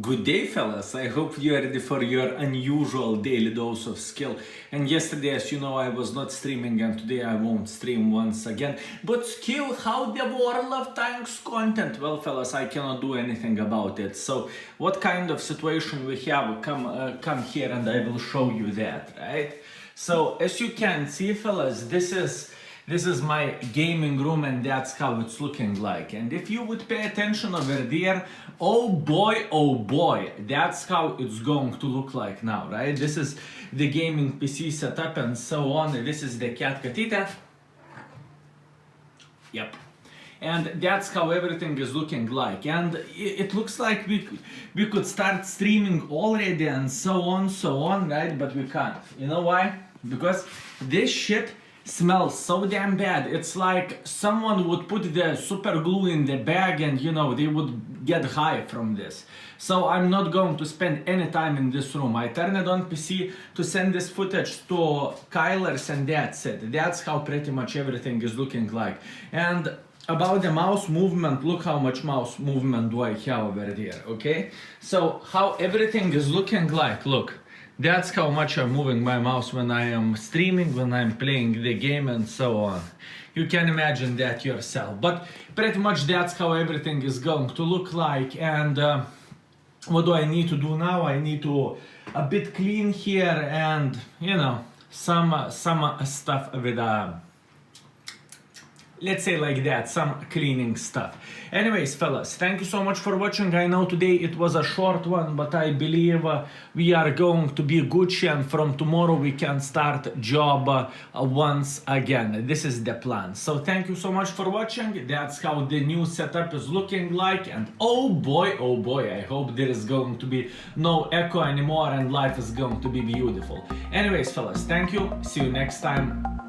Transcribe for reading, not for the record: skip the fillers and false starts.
Good day, fellas. I hope you are ready for your unusual daily dose of skill. And yesterday, as you know, I was not streaming, and today I won't stream once again. But skill, how the world of tanks content? Well, fellas, I cannot do anything about it. So, what kind of situation we have? Come here, and I will show you that, right? So, as you can see, fellas, this is my gaming room, and that's how it's looking like. And if you would pay attention over there, oh boy, that's how it's going to look like now, right? This is the gaming PC setup and so on. This is the cat Katita. Yep. And that's how everything is looking like. And it looks like we could start streaming already and so on, right? But we can't. You know why? Because this shit smells so damn bad. It's like someone would put the super glue in the bag and they would get high from this. So I'm not going to spend any time in this room. I turn it on PC to send this footage to Kylers, and that's it. That's how pretty much everything is looking like. And about the mouse movement, look how much mouse movement do I have over there, okay? So how everything is looking like, look. That's how much I'm moving my mouse when I am streaming, when I'm playing the game and so on. You can imagine that yourself. But pretty much that's how everything is going to look like. And what do I need to do now? I need to a bit clean here and, some stuff with let's say like that, some cleaning stuff. Anyways, fellas, thank you so much for watching. I know today it was a short one, but I believe we are going to be Gucci, and from tomorrow we can start job once again. This is the plan. So thank you so much for watching. That's how the new setup is looking like. And oh boy, I hope there is going to be no echo anymore and life is going to be beautiful. Anyways, fellas, thank you. See you next time.